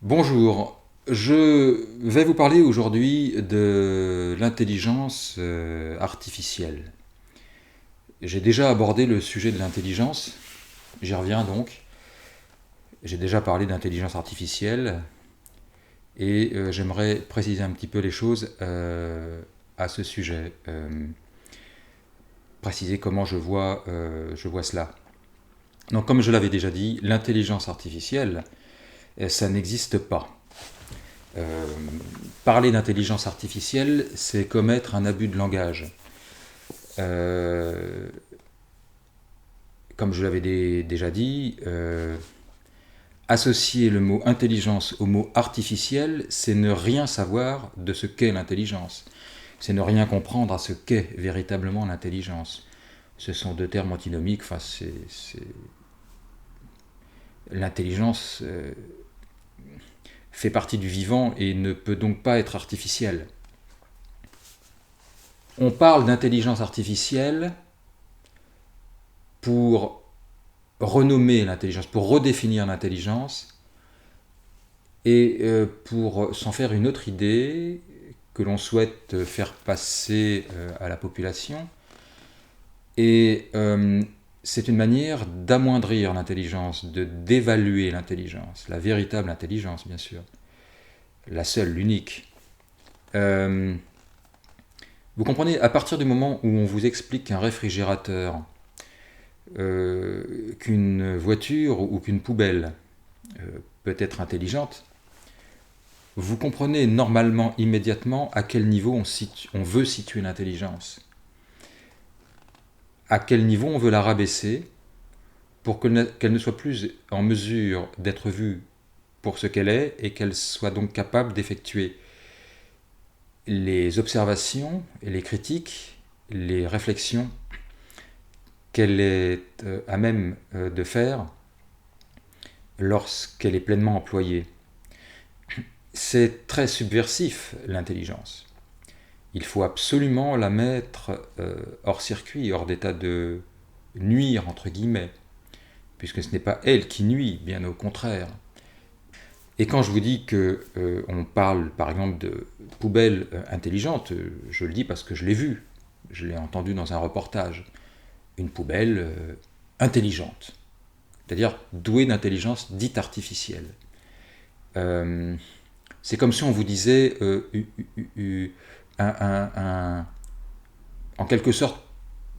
Bonjour, je vais vous parler aujourd'hui de l'intelligence artificielle. J'ai déjà abordé le sujet de l'intelligence, j'y reviens donc. J'ai déjà parlé d'intelligence artificielle et j'aimerais préciser un petit peu les choses à ce sujet, préciser comment je vois cela. Donc comme je l'avais déjà dit, l'intelligence artificielle, ça n'existe pas. Euh, Parler d'intelligence artificielle, c'est commettre un abus de langage. Euh, Comme je l'avais déjà dit, associer le mot intelligence au mot artificiel, c'est ne rien savoir de ce qu'est l'intelligence. C'est ne rien comprendre à ce qu'est véritablement l'intelligence. Ce sont deux termes antinomiques. Enfin, l'intelligence fait partie du vivant et ne peut donc pas être artificielle. On parle d'intelligence artificielle pour renommer l'intelligence, pour redéfinir l'intelligence et pour s'en faire une autre idée que l'on souhaite faire passer à la population. Et c'est une manière d'amoindrir l'intelligence, de dévaluer l'intelligence, la véritable intelligence bien sûr, la seule, l'unique. Euh, vous comprenez, à partir du moment où on vous explique qu'un réfrigérateur, qu'une voiture ou qu'une poubelle peut être intelligente, vous comprenez normalement immédiatement à quel niveau on veut situer l'intelligence, à quel niveau on veut la rabaisser pour qu'elle ne soit plus en mesure d'être vue pour ce qu'elle est et qu'elle soit donc capable d'effectuer les observations et les critiques, les réflexions qu'elle est à même de faire lorsqu'elle est pleinement employée. C'est très subversif, l'intelligence. Il faut absolument la mettre hors circuit, hors d'état de nuire, entre guillemets, puisque ce n'est pas elle qui nuit, bien au contraire. Et quand je vous dis que on parle, par exemple, de poubelles intelligentes, je le dis parce que je l'ai vu, je l'ai entendu dans un reportage. Une poubelle intelligente, c'est-à-dire douée d'intelligence dite artificielle. Euh, c'est comme si on vous disait un, un, un, en quelque sorte,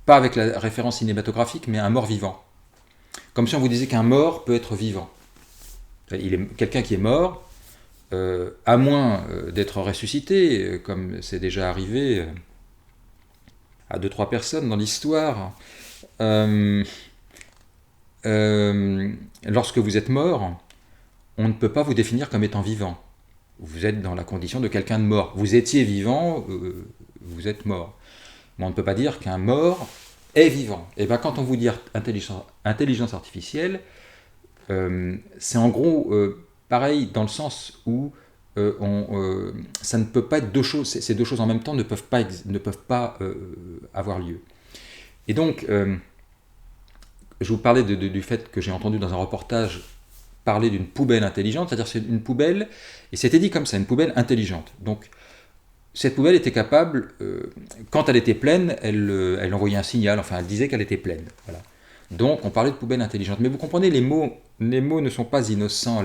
pas avec la référence cinématographique, mais un mort-vivant. Comme si on vous disait qu'un mort peut être vivant. Quelqu'un qui est mort, à moins d'être ressuscité, comme c'est déjà arrivé à deux trois personnes dans l'histoire, euh, lorsque vous êtes mort, on ne peut pas vous définir comme étant vivant. Vous êtes dans la condition de quelqu'un de mort. Vous étiez vivant, vous êtes mort. Mais on ne peut pas dire qu'un mort est vivant. Et bien quand on vous dit intelligence artificielle, c'est en gros pareil dans le sens où ça ne peut pas être deux choses, ces deux choses en même temps ne peuvent pas avoir lieu. Et donc, je vous parlais du fait que j'ai entendu dans un reportage parler d'une poubelle intelligente, c'est-à-dire c'est une poubelle, et c'était dit comme ça, une poubelle intelligente. Donc, cette poubelle était capable, quand elle était pleine, elle envoyait un signal, enfin elle disait qu'elle était pleine. Voilà. Donc on parlait de poubelle intelligente. Mais vous comprenez, les mots ne sont pas innocents,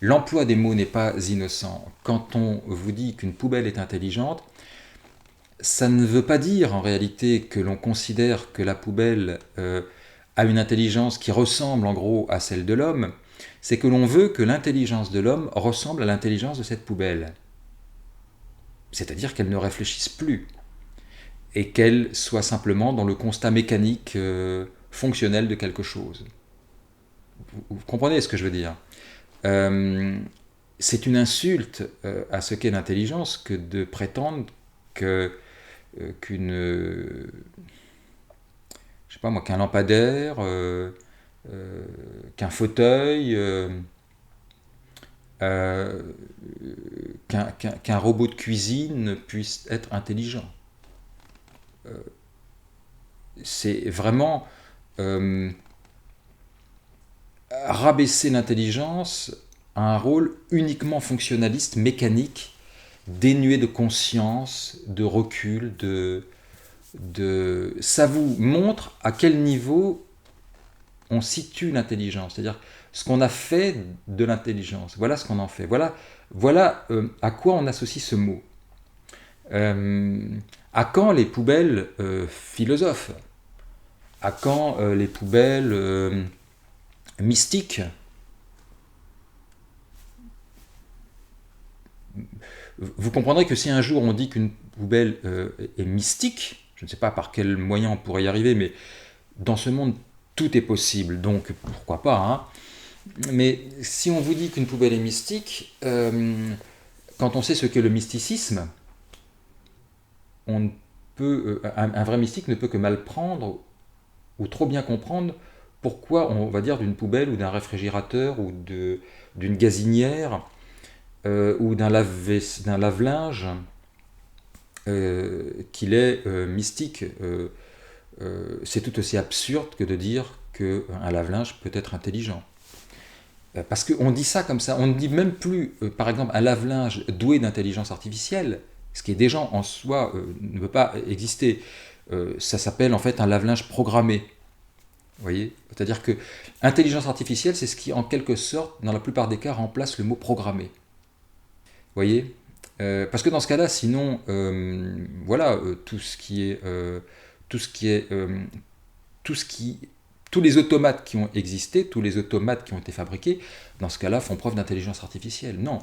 l'emploi des mots n'est pas innocent. Quand on vous dit qu'une poubelle est intelligente, ça ne veut pas dire en réalité que l'on considère que la poubelle a une intelligence qui ressemble en gros à celle de l'homme, c'est que l'on veut que l'intelligence de l'homme ressemble à l'intelligence de cette poubelle. C'est-à-dire qu'elle ne réfléchisse plus et qu'elle soit simplement dans le constat mécanique fonctionnel de quelque chose. Vous comprenez ce que je veux dire? euh, C'est une insulte à ce qu'est l'intelligence que de prétendre que qu'une je sais pas moi qu'un lampadaire, qu'un fauteuil, euh, qu'un robot de cuisine puisse être intelligent. C'est vraiment rabaisser l'intelligence a un rôle uniquement fonctionnaliste, mécanique, dénué de conscience, de recul, ça vous montre à quel niveau on situe l'intelligence, c'est-à-dire ce qu'on a fait de l'intelligence. Voilà ce qu'on en fait. Voilà à quoi on associe ce mot. À quand les poubelles philosophes? À quand les poubelles mystiques? Vous comprendrez que si un jour on dit qu'une poubelle est mystique, je ne sais pas par quel moyen on pourrait y arriver, mais dans ce monde, tout est possible, donc pourquoi pas, hein. Mais si on vous dit qu'une poubelle est mystique, quand on sait ce qu'est le mysticisme, un vrai mystique ne peut que mal prendre ou trop bien comprendre pourquoi on va dire d'une poubelle ou d'un réfrigérateur ou d'une gazinière ou d'un lave-linge qu'il est mystique. C'est tout aussi absurde que de dire qu'un lave-linge peut être intelligent. Parce qu'on dit ça comme ça, on ne dit même plus, par exemple, un lave-linge doué d'intelligence artificielle, ce qui est déjà en soi ne peut pas exister. Ça s'appelle en fait un lave-linge programmé. Vous voyez? C'est-à-dire que intelligence artificielle, c'est ce qui, en quelque sorte, dans la plupart des cas, remplace le mot programmé. Vous voyez? Parce que dans ce cas-là, sinon, voilà, tous les automates qui ont existé, tous les automates qui ont été fabriqués, dans ce cas-là, font preuve d'intelligence artificielle. Non,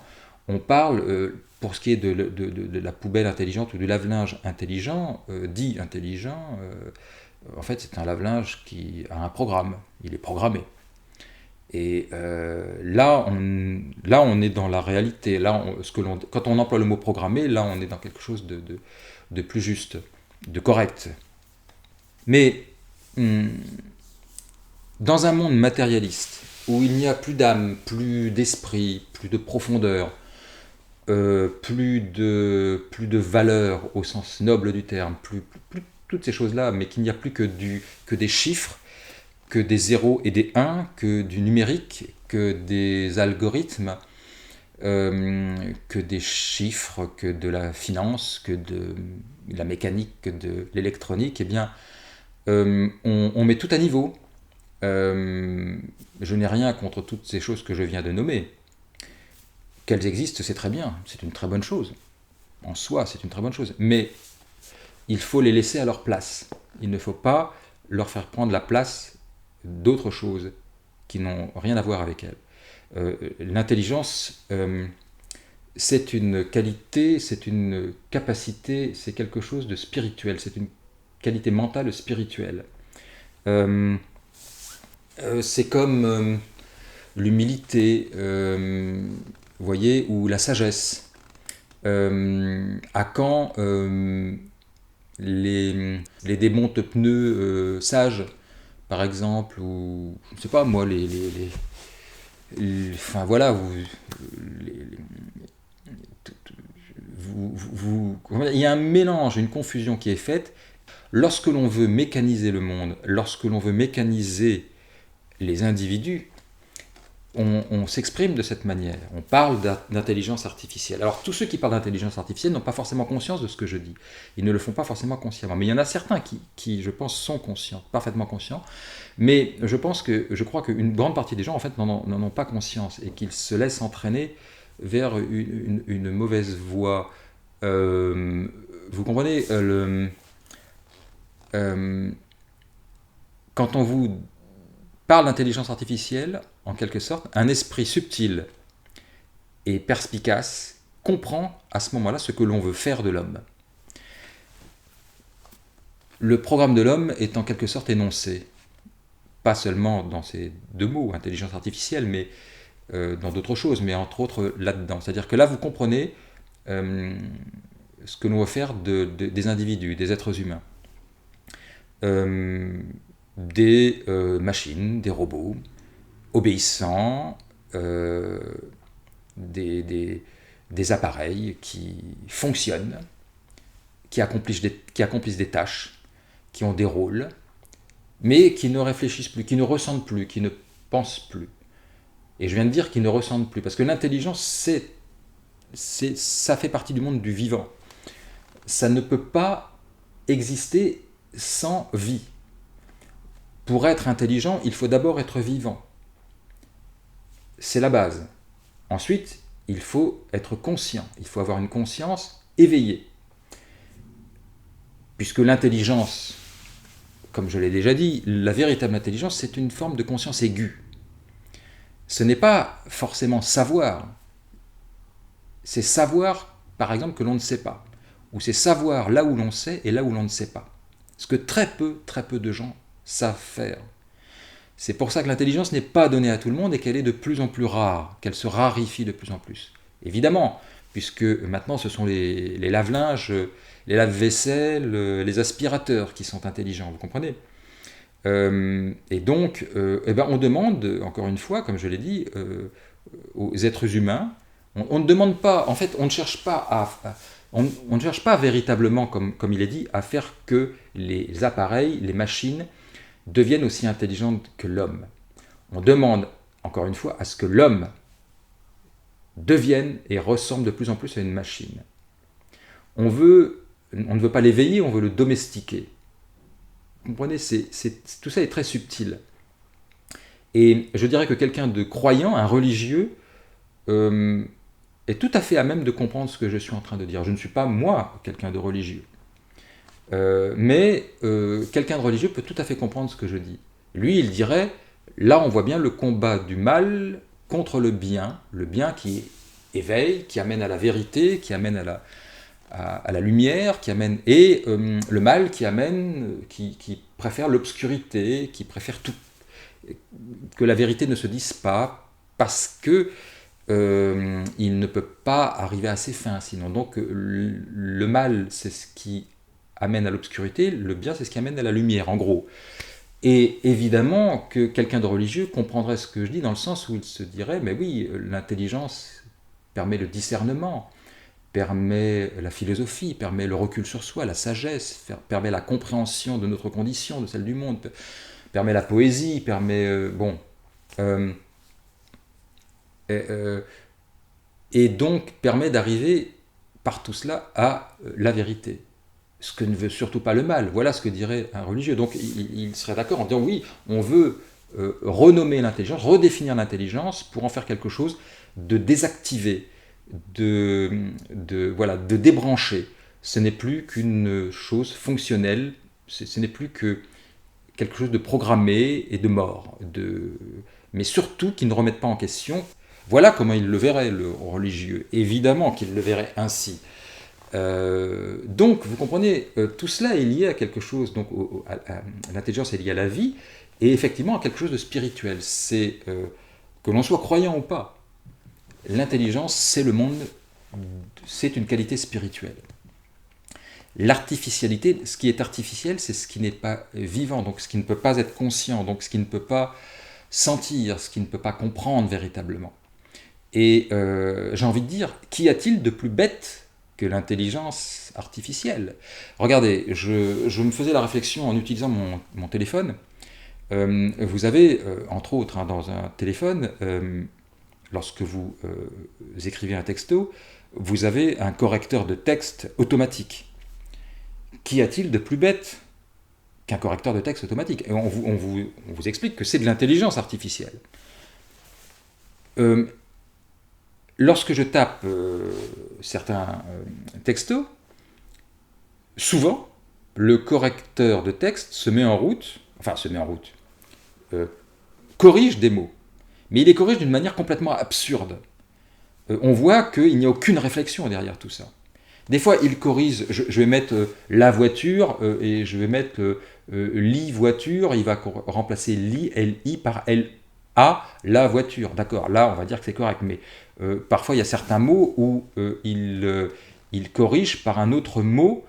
on parle, pour ce qui est de la poubelle intelligente ou du lave-linge intelligent, dit intelligent, en fait, c'est un lave-linge qui a un programme, il est programmé. Et là, on est dans la réalité. Quand on emploie le mot programmé, là, on est dans quelque chose de plus juste, de correct. Mais dans un monde matérialiste, où il n'y a plus d'âme, plus d'esprit, plus de profondeur, plus de valeur au sens noble du terme, plus toutes ces choses-là, mais qu'il n'y a plus que des chiffres, que des 0 et des 1, que du numérique, que des algorithmes, que des chiffres, que de la finance, que de la mécanique, que de l'électronique, eh bien, on met tout à niveau. Je n'ai rien contre toutes ces choses que je viens de nommer. Qu'elles existent, c'est très bien, c'est une très bonne chose. En soi, c'est une très bonne chose. Mais il faut les laisser à leur place. Il ne faut pas leur faire prendre la place d'autres choses qui n'ont rien à voir avec elles. L'intelligence, c'est une qualité, c'est une capacité, c'est quelque chose de spirituel, c'est une qualité mentale spirituelle. C'est comme l'humilité, vous voyez, ou la sagesse. À quand les démonte pneus sages, par exemple, ou je ne sais pas moi, enfin voilà, il y a un mélange, une confusion qui est faite. Lorsque l'on veut mécaniser le monde, lorsque l'on veut mécaniser les individus, on s'exprime de cette manière. On parle d'intelligence artificielle. Alors tous ceux qui parlent d'intelligence artificielle n'ont pas forcément conscience de ce que je dis. Ils ne le font pas forcément consciemment. Mais il y en a certains qui je pense, sont conscients, parfaitement conscients. Mais je crois qu'une grande partie des gens, en fait, n'en ont pas conscience et qu'ils se laissent entraîner vers une mauvaise voie. Vous comprenez quand on vous parle d'intelligence artificielle, en quelque sorte, un esprit subtil et perspicace comprend à ce moment-là ce que l'on veut faire de l'homme. Le programme de l'homme est en quelque sorte énoncé, pas seulement dans ces deux mots, intelligence artificielle, mais dans d'autres choses, mais entre autres là-dedans. C'est-à-dire que là, vous comprenez ce que l'on veut faire des individus, des êtres humains. Des machines, des robots, obéissants, des appareils qui fonctionnent, qui accomplissent des tâches, qui ont des rôles, mais qui ne réfléchissent plus, qui ne ressentent plus, qui ne pensent plus. Et je viens de dire qu'ils ne ressentent plus, parce que l'intelligence, ça fait partie du monde du vivant. Ça ne peut pas exister sans vie. Pour être intelligent, il faut d'abord être vivant. C'est la base. Ensuite, il faut être conscient. Il faut avoir une conscience éveillée. Puisque l'intelligence, comme je l'ai déjà dit, la véritable intelligence, c'est une forme de conscience aiguë. Ce n'est pas forcément savoir. C'est savoir, par exemple, que l'on ne sait pas. Ou c'est savoir là où l'on sait et là où l'on ne sait pas. Ce que très peu de gens savent faire. C'est pour ça que l'intelligence n'est pas donnée à tout le monde et qu'elle est de plus en plus rare, qu'elle se raréfie de plus en plus. Évidemment, puisque maintenant ce sont les lave-linges, les lave-vaisselle, les aspirateurs qui sont intelligents, vous comprenez ? Et donc, on demande, encore une fois, comme je l'ai dit, aux êtres humains, on ne demande pas, en fait, on ne cherche pas on ne cherche pas véritablement, comme il est dit, à faire que les appareils, les machines, deviennent aussi intelligentes que l'homme. On demande, encore une fois, à ce que l'homme devienne et ressemble de plus en plus à une machine. On ne veut pas l'éveiller, on veut le domestiquer. Vous comprenez, tout ça est très subtil. Et je dirais que quelqu'un de croyant, un religieux, est tout à fait à même de comprendre ce que je suis en train de dire. Je ne suis pas, moi, quelqu'un de religieux. Mais quelqu'un de religieux peut tout à fait comprendre ce que je dis. Lui, il dirait, là on voit bien le combat du mal contre le bien qui éveille, qui amène à la vérité, qui amène à la lumière, et le mal qui préfère l'obscurité, qui préfère tout, que la vérité ne se dise pas, parce que il ne peut pas arriver à ses fins sinon. Donc le mal, c'est ce qui amène à l'obscurité, le bien, c'est ce qui amène à la lumière, en gros. Et évidemment que quelqu'un de religieux comprendrait ce que je dis dans le sens où il se dirait, mais oui, l'intelligence permet le discernement, permet la philosophie, permet le recul sur soi, la sagesse, permet la compréhension de notre condition, de celle du monde, permet la poésie, permet... et donc permet d'arriver par tout cela à la vérité. Ce que ne veut surtout pas le mal. Voilà ce que dirait un religieux. Donc il serait d'accord en disant oui, on veut renommer l'intelligence, redéfinir l'intelligence pour en faire quelque chose de désactivé, de débranché. Ce n'est plus qu'une chose fonctionnelle, ce n'est plus que quelque chose de programmé et de mort, mais surtout qui ne remette pas en question. Voilà comment il le verrait, le religieux. Évidemment qu'il le verrait ainsi. Donc, vous comprenez, tout cela est lié à quelque chose, donc l'intelligence est liée à la vie, et effectivement à quelque chose de spirituel. C'est que l'on soit croyant ou pas, l'intelligence, c'est le monde, c'est une qualité spirituelle. L'artificialité, ce qui est artificiel, c'est ce qui n'est pas vivant, donc ce qui ne peut pas être conscient, donc ce qui ne peut pas sentir, ce qui ne peut pas comprendre véritablement. Et j'ai envie de dire, qu'y a-t-il de plus bête que l'intelligence artificielle? Regardez, je me faisais la réflexion en utilisant mon téléphone. Vous avez, entre autres, dans un téléphone, lorsque vous écrivez un texto, vous avez un correcteur de texte automatique. Qu'y a-t-il de plus bête qu'un correcteur de texte automatique? Et on vous explique que c'est de l'intelligence artificielle. Lorsque je tape certains textos, souvent, le correcteur de texte se met en route, corrige des mots, mais il les corrige d'une manière complètement absurde. On voit qu'il n'y a aucune réflexion derrière tout ça. Des fois, il corrige, je vais mettre la voiture et je vais mettre li voiture, il va remplacer li, L-I par L-A, la voiture. D'accord, là, on va dire que c'est correct, mais parfois, il y a certains mots où il corrige par un autre mot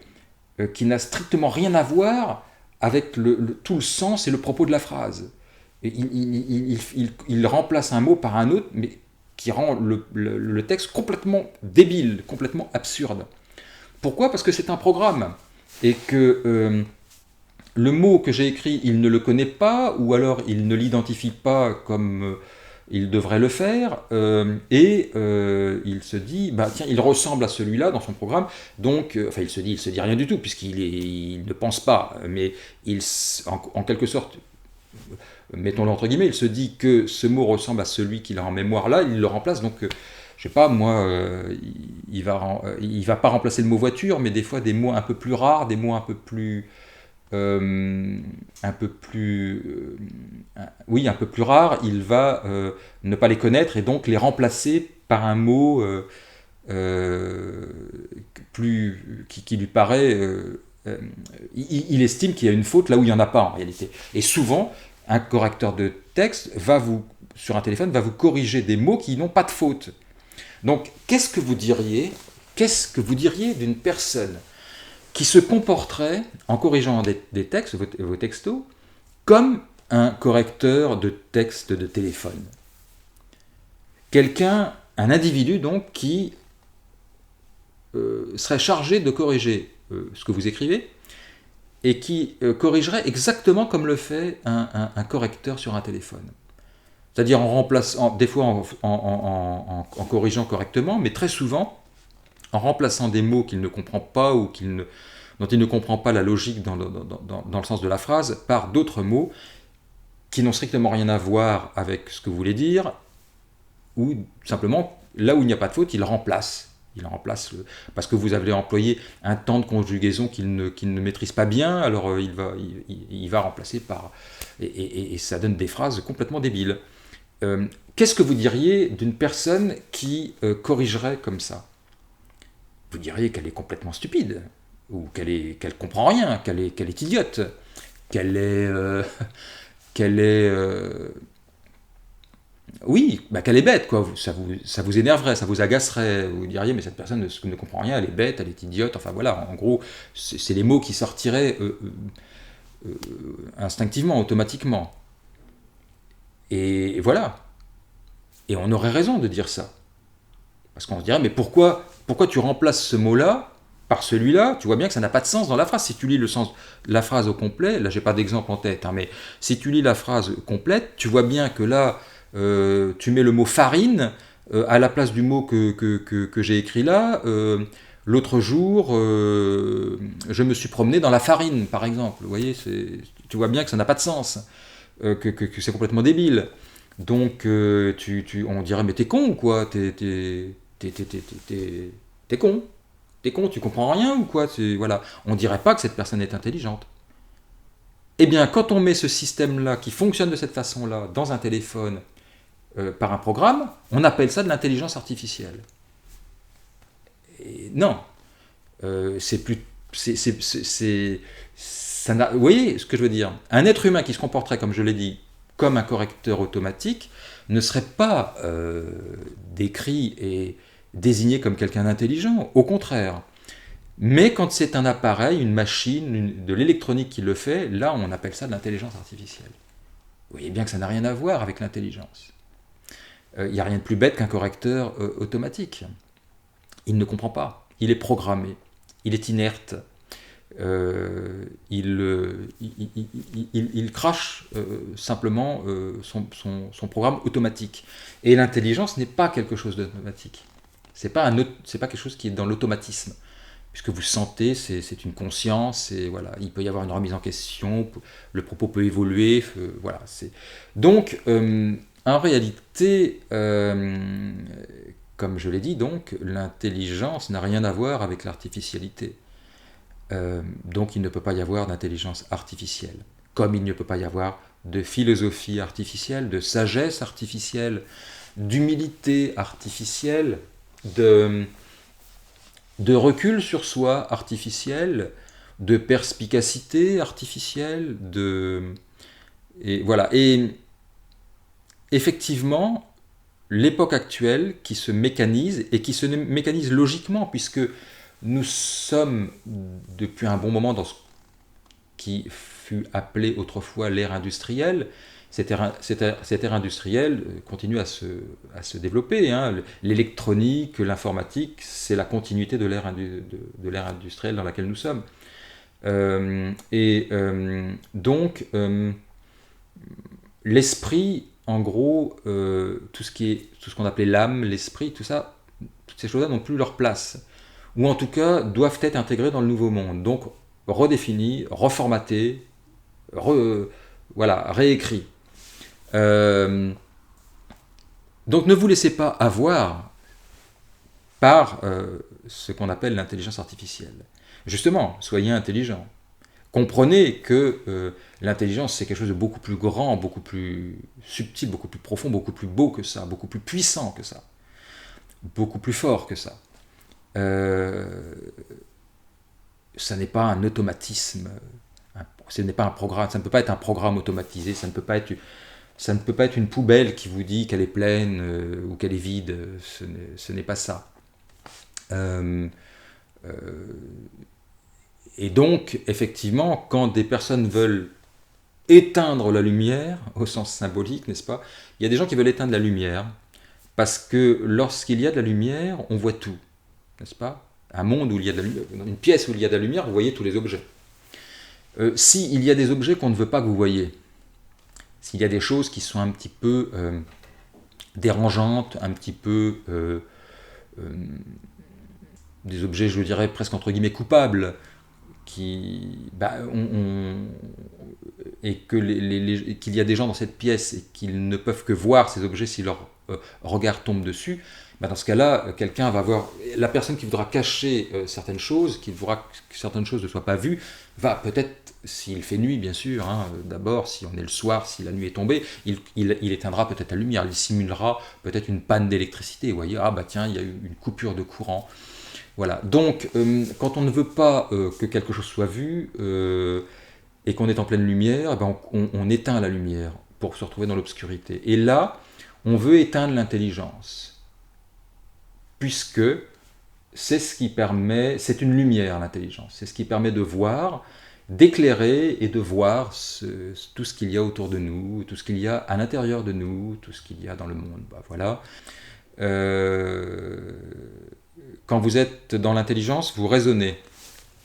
qui n'a strictement rien à voir avec tout le sens et le propos de la phrase. Et il remplace un mot par un autre, mais qui rend le texte complètement débile, complètement absurde. Pourquoi ? Parce que c'est un programme, et que le mot que j'ai écrit, il ne le connaît pas, ou alors il ne l'identifie pas comme il devrait le faire, et il se dit, bah tiens, il ressemble à celui-là dans son programme, donc, enfin il se dit rien du tout, il ne pense pas, mais en quelque sorte, mettons-le entre guillemets, il se dit que ce mot ressemble à celui qu'il a en mémoire là, il le remplace, donc, je sais pas, moi, il va pas remplacer le mot voiture, mais des fois des mots un peu plus rares, des mots un peu plus, oui, un peu plus rares, il va ne pas les connaître et donc les remplacer par un mot qui lui paraît. Il estime qu'il y a une faute là où il n'y en a pas en réalité. Et souvent, un correcteur de texte sur un téléphone, va vous corriger des mots qui n'ont pas de faute. Donc, qu'est-ce que vous diriez d'une personne qui se comporterait, en corrigeant des textes, vos textos, comme un correcteur de texte de téléphone. Un individu donc, qui serait chargé de corriger ce que vous écrivez, et qui corrigerait exactement comme le fait un correcteur sur un téléphone. C'est-à-dire des fois en corrigeant correctement, mais très souvent en remplaçant des mots qu'il ne comprend pas ou dont il ne comprend pas la logique dans le sens de la phrase par d'autres mots qui n'ont strictement rien à voir avec ce que vous voulez dire, ou simplement, là où il n'y a pas de faute, il remplace. Parce que vous avez employé un temps de conjugaison qu'il ne maîtrise pas bien, alors il va remplacer par... Et ça donne des phrases complètement débiles. Qu'est-ce que vous diriez d'une personne qui corrigerait comme ça ? Vous diriez qu'elle est complètement stupide, ou qu'elle comprend rien, qu'elle est idiote, qu'elle est... oui, qu'elle est bête, quoi. Ça vous énerverait, ça vous agacerait. Vous diriez, mais cette personne ne comprend rien, elle est bête, elle est idiote. Enfin voilà, en gros, c'est les mots qui sortiraient instinctivement, automatiquement. Et voilà. Et on aurait raison de dire ça. Parce qu'on se dirait, mais pourquoi tu remplaces ce mot-là par celui-là? Tu vois bien que ça n'a pas de sens dans la phrase. Si tu lis le sens de la phrase au complet, là j'ai pas d'exemple en tête, mais si tu lis la phrase complète, tu vois bien que là, tu mets le mot farine à la place du mot que j'ai écrit là. L'autre jour, je me suis promené dans la farine, par exemple. Vous voyez, tu vois bien que ça n'a pas de sens, que c'est complètement débile. Donc, on dirait, mais t'es con ou quoi? T'es con. T'es con, tu comprends rien ou quoi? Voilà. On dirait pas que cette personne est intelligente. Eh bien, quand on met ce système-là, qui fonctionne de cette façon-là, dans un téléphone, par un programme, on appelle ça de l'intelligence artificielle. Et non. C'est plus... vous voyez ce que je veux dire? Un être humain qui se comporterait, comme je l'ai dit, comme un correcteur automatique, ne serait pas décrit et désigné comme quelqu'un d'intelligent, au contraire. Mais quand c'est un appareil, une machine, de l'électronique qui le fait, là on appelle ça de l'intelligence artificielle. Vous voyez bien que ça n'a rien à voir avec l'intelligence. Il n'y a rien de plus bête qu'un correcteur automatique. Il ne comprend pas, il est programmé, il est inerte. Il crache simplement son programme automatique. Et l'intelligence n'est pas quelque chose d'automatique. C'est pas quelque chose qui est dans l'automatisme. Puisque vous sentez, c'est une conscience, et voilà, il peut y avoir une remise en question, le propos peut évoluer, voilà. Donc, en réalité, comme je l'ai dit, donc, l'intelligence n'a rien à voir avec l'artificialité. Donc il ne peut pas y avoir d'intelligence artificielle, comme il ne peut pas y avoir de philosophie artificielle, de sagesse artificielle, d'humilité artificielle, de recul sur soi artificiel, de perspicacité artificielle, et voilà. Et effectivement, l'époque actuelle qui se mécanise, et qui se mécanise logiquement, puisque nous sommes depuis un bon moment dans ce qui fut appelé autrefois l'ère industrielle. Cette ère industrielle continue à se développer. L'électronique, l'informatique, c'est la continuité de l'ère industrielle dans laquelle nous sommes. Donc, l'esprit en gros, tout ce qu'on appelait l'âme, l'esprit, tout ça, toutes ces choses-là n'ont plus leur place. Ou en tout cas, doivent être intégrées dans le nouveau monde. Donc, redéfini, reformaté, voilà, réécrit. Donc ne vous laissez pas avoir par ce qu'on appelle l'intelligence artificielle. Justement, soyez intelligent. Comprenez que l'intelligence, c'est quelque chose de beaucoup plus grand, beaucoup plus subtil, beaucoup plus profond, beaucoup plus beau que ça, beaucoup plus puissant que ça, beaucoup plus fort que ça. Ça n'est pas un automatisme, ce n'est pas un programme, ça ne peut pas être un programme automatisé, ça ne peut pas être une poubelle qui vous dit qu'elle est pleine ou qu'elle est vide, ce n'est pas ça. Et donc, effectivement, quand des personnes veulent éteindre la lumière, au sens symbolique, n'est-ce pas, il y a des gens qui veulent éteindre la lumière, parce que lorsqu'il y a de la lumière, on voit tout, n'est-ce pas? Un monde où il y a de la lumière, une pièce où il y a de la lumière, vous voyez tous les objets. S'il y a des objets qu'on ne veut pas que vous voyez, s'il y a des choses qui sont un petit peu dérangeantes, un petit peu des objets, je dirais presque entre guillemets coupables, et qu'il y a des gens dans cette pièce et qu'ils ne peuvent que voir ces objets si leur regard tombe dessus, dans ce cas-là, quelqu'un va voir, la personne qui voudra cacher certaines choses, qui voudra que certaines choses ne soient pas vues, va peut-être, s'il fait nuit bien sûr, d'abord, si on est le soir, si la nuit est tombée, il éteindra peut-être la lumière, il simulera peut-être une panne d'électricité, vous voyez, tiens, il y a eu une coupure de courant. Voilà, donc quand on ne veut pas que quelque chose soit vu et qu'on est en pleine lumière, on éteint la lumière pour se retrouver dans l'obscurité. Et là, on veut éteindre l'intelligence, puisque c'est ce qui permet, c'est une lumière l'intelligence, c'est ce qui permet de voir, d'éclairer et de voir tout ce qu'il y a autour de nous, tout ce qu'il y a à l'intérieur de nous, tout ce qu'il y a dans le monde. Voilà. Quand vous êtes dans l'intelligence, vous raisonnez.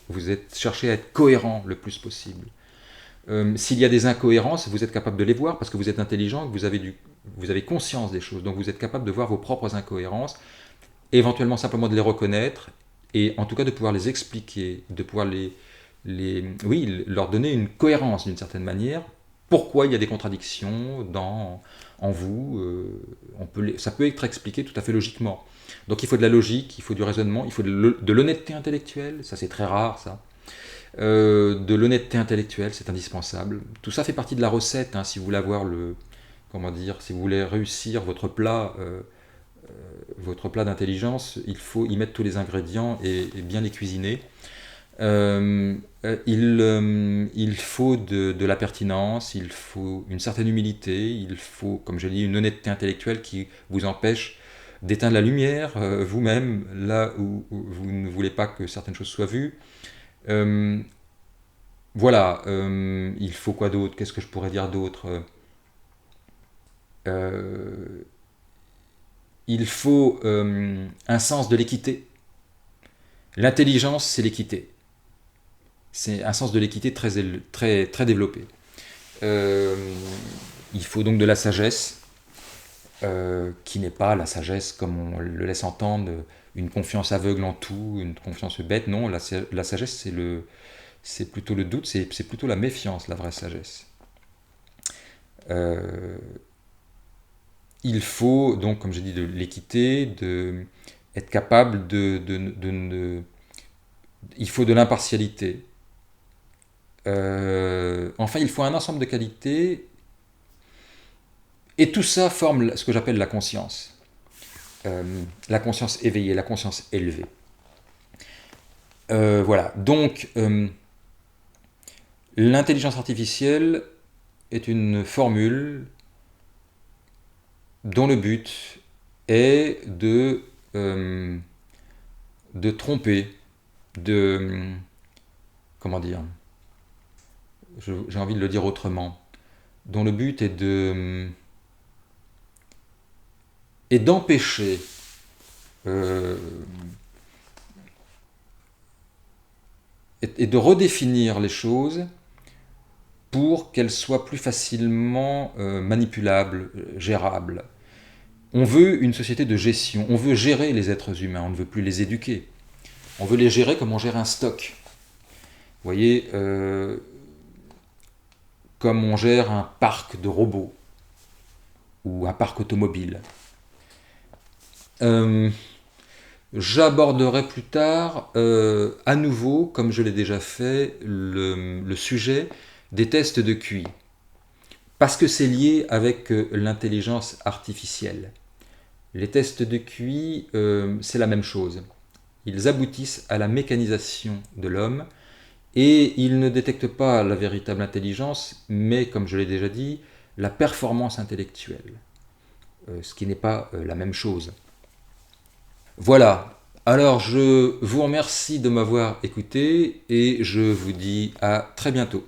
Vous cherchez à être cohérent le plus possible. S'il y a des incohérences, vous êtes capable de les voir parce que vous êtes intelligent, vous avez conscience des choses. Donc vous êtes capable de voir vos propres incohérences, éventuellement simplement de les reconnaître et en tout cas de pouvoir les expliquer, de pouvoir leur donner une cohérence d'une certaine manière. Pourquoi il y a des contradictions en vous, ça peut être expliqué tout à fait logiquement. Donc il faut de la logique, il faut du raisonnement, il faut de l'honnêteté intellectuelle, ça c'est très rare ça. De l'honnêteté intellectuelle, c'est indispensable. Tout ça fait partie de la recette, si vous voulez avoir si vous voulez réussir votre plat d'intelligence, il faut y mettre tous les ingrédients et bien les cuisiner. Il faut de la pertinence, il faut une certaine humilité, il faut, comme je l'ai dit, une honnêteté intellectuelle qui vous empêche d'éteindre la lumière vous-même là où vous ne voulez pas que certaines choses soient vues. Voilà, il faut quoi d'autre? Qu'est-ce que je pourrais dire d'autre? Il faut un sens de l'équité. L'intelligence, c'est l'équité. C'est un sens de l'équité très, très, très développé. Il faut donc de la sagesse, qui n'est pas la sagesse comme on le laisse entendre, une confiance aveugle en tout, une confiance bête. Non, la sagesse, c'est plutôt le doute, c'est plutôt la méfiance, la vraie sagesse. Il faut donc, comme j'ai dit, de l'équité, être capable il faut de l'impartialité. Enfin, il faut un ensemble de qualités, et tout ça forme ce que j'appelle la conscience. La conscience éveillée, la conscience élevée. Voilà, donc l'intelligence artificielle est une formule dont le but est de tromper, comment dire, j'ai envie de le dire autrement, dont le but est d'empêcher et de redéfinir les choses pour qu'elle soit plus facilement manipulable, gérable. On veut une société de gestion, on veut gérer les êtres humains, on ne veut plus les éduquer. On veut les gérer comme on gère un stock. Vous voyez, comme on gère un parc de robots ou un parc automobile. J'aborderai plus tard, à nouveau, comme je l'ai déjà fait, le sujet des tests de QI. Parce que c'est lié avec l'intelligence artificielle. Les tests de QI, c'est la même chose. Ils aboutissent à la mécanisation de l'homme et ils ne détectent pas la véritable intelligence, mais, comme je l'ai déjà dit, la performance intellectuelle, ce qui n'est pas la même chose. Voilà, alors je vous remercie de m'avoir écouté et je vous dis à très bientôt.